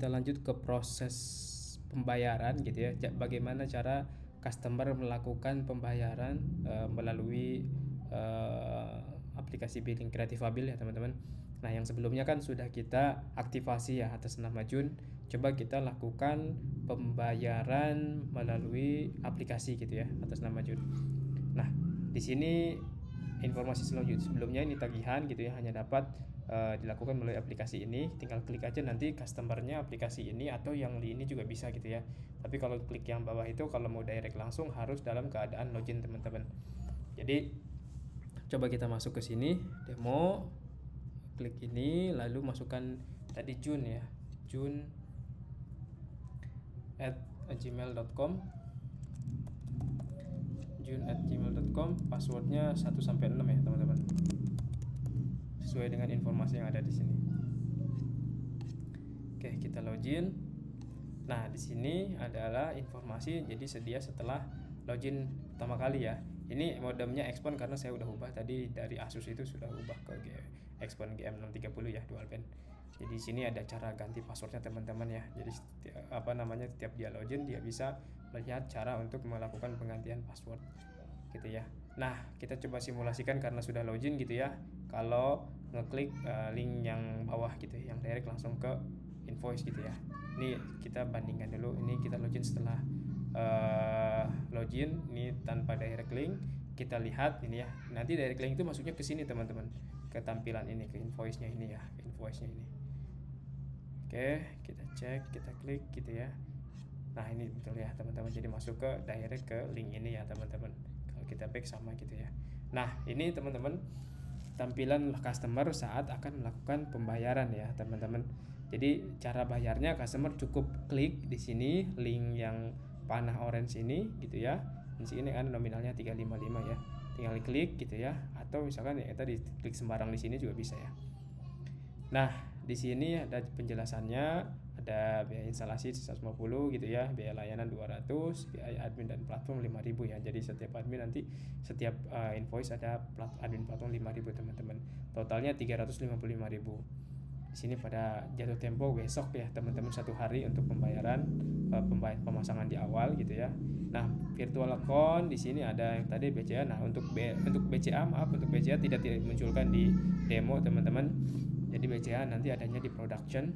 Kita lanjut ke proses pembayaran gitu ya. Bagaimana cara customer melakukan pembayaran melalui aplikasi billing Creativabil ya teman-teman. Nah, yang sebelumnya kan sudah kita aktivasi ya atas nama Jun. Coba kita lakukan pembayaran melalui aplikasi gitu ya atas nama Jun. Nah, di sini informasi sebelumnya ini tagihan gitu ya, hanya dapat dilakukan melalui aplikasi ini. Tinggal klik aja nanti customernya aplikasi ini, atau yang di ini juga bisa gitu ya. Tapi kalau klik yang bawah itu, kalau mau direct langsung harus dalam keadaan login teman-teman. Jadi coba kita masuk ke sini demo, klik ini, lalu masukkan tadi Jun ya, jun@gmail.com, passwordnya 1 sampai 6 ya teman-teman, sesuai dengan informasi yang ada di sini. Oke, kita login. Nah, di sini adalah informasi jadi sedia setelah login pertama kali ya. Ini modemnya Xpon karena saya udah ubah tadi dari Asus itu, sudah ubah ke Xpon GM630 ya, dual band. Jadi di sini ada cara ganti passwordnya teman-teman ya. Jadi setiap dia login dia bisa melihat cara untuk melakukan penggantian password gitu ya. Nah, kita coba simulasikan karena sudah login gitu ya. Kalau ngeklik link yang bawah gitu ya, yang direct langsung ke invoice gitu ya. Ini kita bandingkan dulu. Ini kita login setelah login, ini tanpa direct link. Kita lihat ini ya. Nanti direct link itu masuknya ke sini teman-teman, ke tampilan ini, ke invoice-nya ini ya, invoice-nya ini. Oke, kita cek, kita klik gitu ya. Nah, ini betul ya teman-teman. Jadi masuk ke direct ke link ini ya teman-teman. Kalau kita back sama gitu ya. Nah, ini teman-teman tampilan customer saat akan melakukan pembayaran ya teman-teman. Jadi cara bayarnya customer cukup klik di sini link yang panah orange ini gitu ya. Di sini kan nominalnya 355 ya. Tinggal klik gitu ya, atau misalkan ya tadi klik sembarang di sini juga bisa ya. Nah, di sini ada penjelasannya, ada biaya instalasi 150 gitu ya, biaya layanan 200, biaya admin dan platform 5.000 ya. Jadi setiap admin nanti setiap invoice ada admin platform 5.000 teman-teman. Totalnya 355.000. Di sini pada jatuh tempo besok ya teman-teman, 1 hari untuk pembayaran pemasangan di awal gitu ya. Nah, virtual account di sini ada yang tadi BCA. Nah, untuk BCA tidak dimunculkan di demo teman-teman. Jadi BCA nanti adanya di production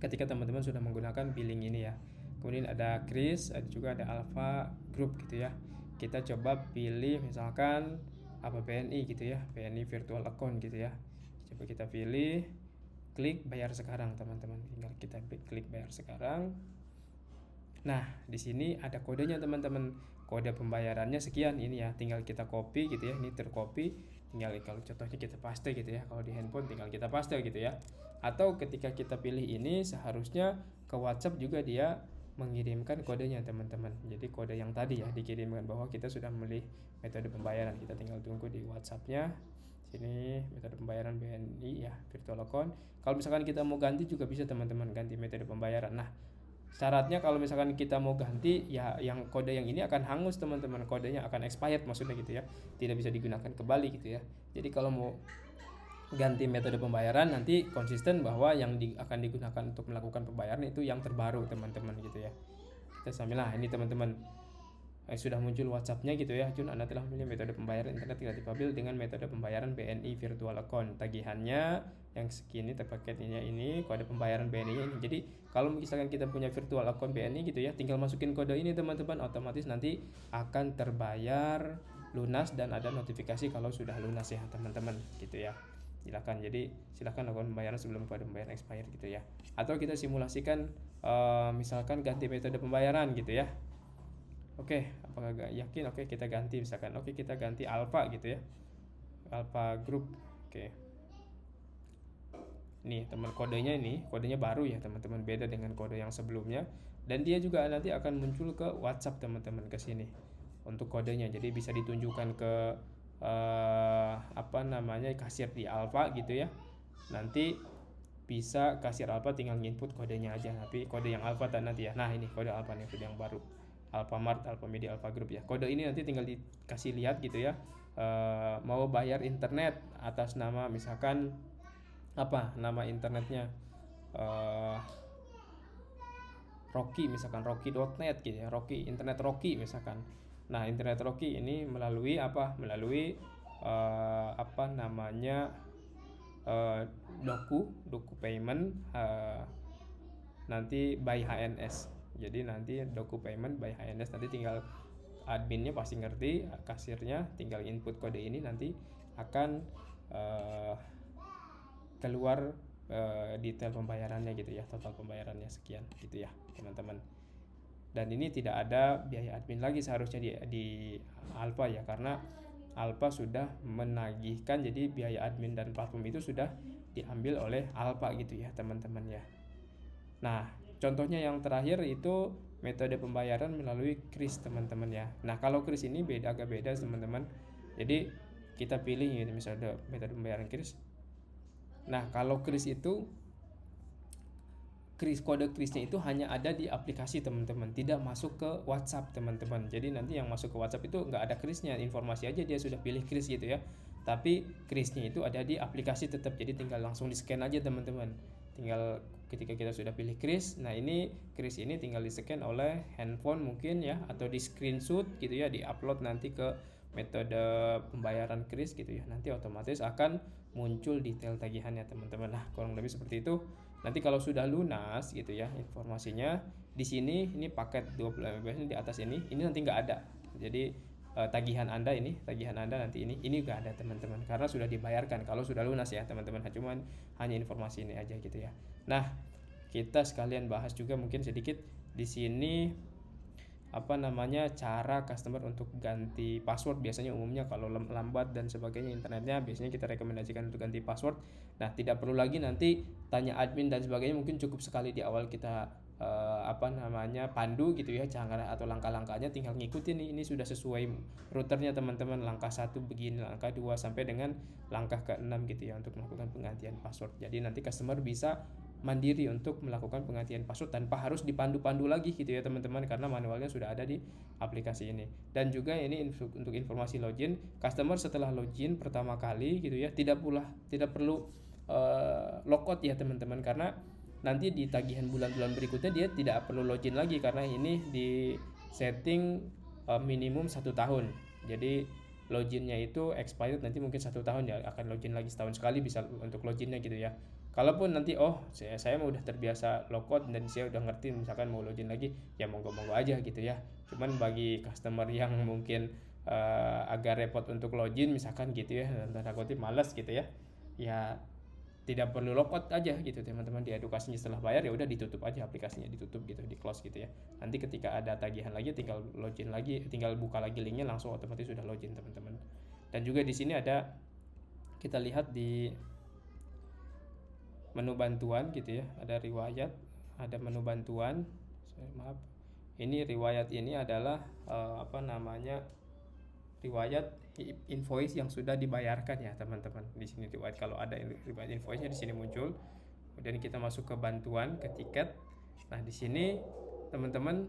ketika teman-teman sudah menggunakan billing ini ya. Kemudian ada Kris, ada juga ada Alpha Group gitu ya. Kita coba pilih misalkan BNI gitu ya, BNI virtual account gitu ya. Coba kita pilih, klik bayar sekarang teman-teman. Tinggal kita klik bayar sekarang. Nah, di sini ada kodenya teman-teman. Kode pembayarannya sekian ini ya. Tinggal kita copy gitu ya. Ini tercopy. Tinggal kalau contohnya kita paste gitu ya. Kalau di handphone tinggal kita paste gitu ya. Atau ketika kita pilih ini, seharusnya ke WhatsApp juga dia mengirimkan kodenya teman-teman. Jadi kode yang tadi ya dikirimkan bahwa kita sudah memilih metode pembayaran. Kita tinggal tunggu di WhatsApp-nya. Sini metode pembayaran BNI ya, virtual account. Kalau misalkan kita mau ganti juga bisa teman-teman, ganti metode pembayaran. Nah, syaratnya kalau misalkan kita mau ganti ya, yang kode yang ini akan hangus teman-teman, kodenya akan expired maksudnya gitu ya, tidak bisa digunakan kembali gitu ya. Jadi kalau mau ganti metode pembayaran nanti konsisten bahwa yang akan digunakan untuk melakukan pembayaran itu yang terbaru teman-teman gitu ya. Kita sambil ini teman-teman sudah muncul WhatsApp-nya gitu ya. Jun, Anda telah memilih metode pembayaran internet Creativabil dengan metode pembayaran BNI virtual account. Tagihannya yang segini, paketnya ini, kode pembayaran BNI ini. Jadi kalau misalkan kita punya virtual account BNI gitu ya, tinggal masukin kode ini teman-teman, otomatis nanti akan terbayar lunas dan ada notifikasi kalau sudah lunas ya teman-teman gitu ya. Silakan lakukan pembayaran sebelum pada pembayaran expired gitu ya. Atau kita simulasikan misalkan ganti metode pembayaran gitu ya. Oke, apakah gak yakin? Oke, kita ganti misalkan. Oke, kita ganti Alpha gitu ya. Alpha Group. Oke. Nih, teman kodenya baru ya, teman-teman. Beda dengan kode yang sebelumnya. Dan dia juga nanti akan muncul ke WhatsApp teman-teman ke sini untuk kodenya. Jadi bisa ditunjukkan ke kasir di Alpha gitu ya. Nanti bisa kasir Alpha tinggal input kodenya aja, tapi kode yang Alpha nanti ya. Nah, ini kode Alpha nih, kode yang baru. Alfamart, Alfamedia, Alpha Group ya. Kode ini nanti tinggal dikasih lihat gitu ya. Mau bayar internet atas nama misalkan nama internetnya Rocky misalkan, Rocky.net gitu ya, Rocky internet Rocky misalkan. Nah, internet Rocky ini melalui apa? Melalui apa namanya, doku payment, nanti by HNS. Jadi nanti doku payment by HNS, nanti tinggal adminnya pasti ngerti, kasirnya tinggal input kode ini, nanti akan keluar detail pembayarannya gitu ya, total pembayarannya sekian gitu ya teman-teman. Dan ini tidak ada biaya admin lagi seharusnya di Alpha ya, karena Alpha sudah menagihkan, jadi biaya admin dan platform itu sudah diambil oleh Alpha gitu ya teman-teman ya. Nah, contohnya yang terakhir itu metode pembayaran melalui kris teman-teman ya. Nah, kalau kris ini agak beda teman-teman. Jadi kita pilih ini misalnya metode pembayaran kris. Nah, kalau kris itu kode krisnya itu hanya ada di aplikasi teman-teman, tidak masuk ke WhatsApp teman-teman. Jadi nanti yang masuk ke WhatsApp itu nggak ada krisnya, informasi aja dia sudah pilih kris gitu ya. Tapi krisnya itu ada di aplikasi tetap, jadi tinggal langsung di scan aja teman-teman. Tinggal ketika kita sudah pilih kris, nah ini kris ini tinggal di scan oleh handphone mungkin ya, atau di screenshot gitu ya, di upload nanti ke metode pembayaran kris gitu ya. Nanti otomatis akan muncul detail tagihannya teman-teman. Nah, kurang lebih seperti itu. Nanti kalau sudah lunas gitu ya informasinya, di sini ini paket 20 Mbps di atas ini nanti nggak ada. Jadi tagihan Anda nanti ini nggak ada teman-teman, karena sudah dibayarkan kalau sudah lunas ya teman-teman. Cuman hanya informasi ini aja gitu ya. Nah, kita sekalian bahas juga mungkin sedikit di sini apa namanya, cara customer untuk ganti password. Biasanya umumnya kalau lambat dan sebagainya internetnya, biasanya kita rekomendasikan untuk ganti password. Nah, tidak perlu lagi nanti tanya admin dan sebagainya, mungkin cukup sekali di awal kita apa namanya, pandu gitu ya, cara atau langkah-langkahnya tinggal ngikutin nih. Ini sudah sesuai routernya teman-teman, langkah 1 begini, langkah 2 sampai dengan langkah ke-6 gitu ya untuk melakukan penggantian password. Jadi nanti customer bisa mandiri untuk melakukan penggantian password tanpa harus dipandu-pandu lagi gitu ya teman-teman, karena manualnya sudah ada di aplikasi ini. Dan juga ini untuk informasi login, customer setelah login pertama kali gitu ya, tidak perlu logout ya teman-teman, karena nanti di tagihan bulan-bulan berikutnya dia tidak perlu login lagi, karena ini di setting minimum 1 tahun. Jadi loginnya itu expired nanti mungkin 1 tahun ya, akan login lagi setahun sekali bisa untuk loginnya gitu ya. Kalaupun nanti saya mau udah terbiasa logout dan saya udah ngerti misalkan mau login lagi, ya monggo-monggo aja gitu ya. Cuman bagi customer yang mungkin agak repot untuk login misalkan gitu ya, tanda kutip malas gitu ya, ya tidak perlu logout aja gitu teman-teman. Di edukasinya setelah bayar ya udah ditutup aja aplikasinya, ditutup gitu, di close gitu ya. Nanti ketika ada tagihan lagi tinggal login lagi, tinggal buka lagi linknya, langsung otomatis sudah login teman-teman. Dan juga di sini ada, kita lihat di menu bantuan gitu ya, ada riwayat, ada menu bantuan. Maaf, ini riwayat ini adalah apa namanya, riwayat invoice yang sudah dibayarkan ya teman-teman. Di sini riwayat, kalau ada riwayat invoice-nya di sini muncul. Kemudian kita masuk ke bantuan, ke tiket. Nah, di sini teman-teman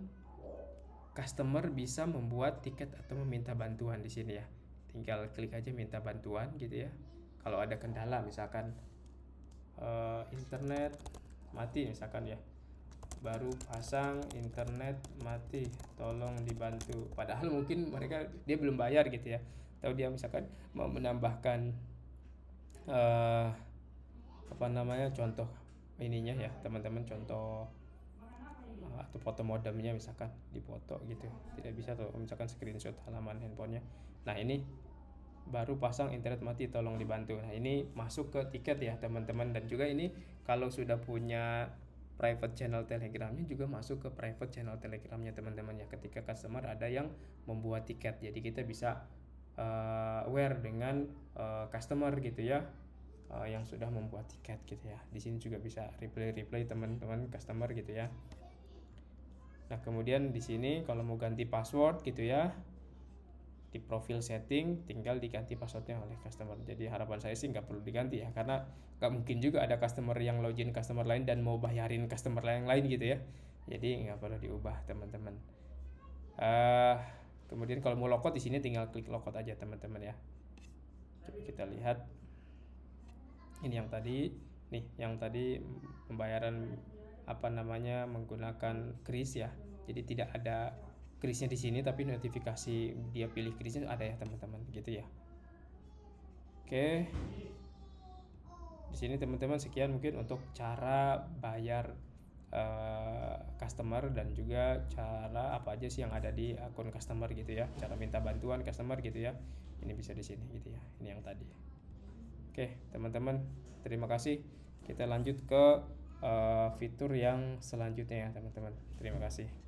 customer bisa membuat tiket atau meminta bantuan di sini ya. Tinggal klik aja minta bantuan gitu ya. Kalau ada kendala misalkan internet mati misalkan ya, baru pasang internet mati, tolong dibantu. Padahal mungkin dia belum bayar gitu ya, atau dia misalkan mau menambahkan apa namanya, contoh ininya ya teman-teman, contoh atau foto modemnya misalkan dipoto gitu, tidak bisa, atau misalkan screenshot halaman handphonenya. Nah, ini baru pasang internet mati, tolong dibantu. Nah, ini masuk ke tiket ya teman-teman. Dan juga ini kalau sudah punya private channel telegramnya juga masuk ke private channel telegramnya teman-teman ya, ketika customer ada yang membuat tiket. Jadi kita bisa aware dengan customer gitu ya, yang sudah membuat tiket gitu ya. Di sini juga bisa reply teman-teman customer gitu ya. Nah, kemudian di sini kalau mau ganti password gitu ya, di profil setting tinggal diganti passwordnya oleh customer. Jadi harapan saya sih nggak perlu diganti ya, karena nggak mungkin juga ada customer yang login customer lain dan mau bayarin customer yang lain gitu ya. Jadi nggak perlu diubah teman-teman. Kemudian kalau mau logout di sini tinggal klik logout aja teman-teman ya. Coba kita lihat ini yang tadi pembayaran menggunakan kris ya. Jadi tidak ada krisnya di sini, tapi notifikasi dia pilih krisnya ada ya teman-teman, gitu ya. Oke, di sini teman-teman sekian mungkin untuk cara bayar customer, dan juga cara apa aja sih yang ada di akun customer gitu ya, cara minta bantuan customer gitu ya. Ini bisa di sini gitu ya, ini yang tadi. Oke teman-teman, terima kasih. Kita lanjut ke fitur yang selanjutnya ya teman-teman. Terima kasih.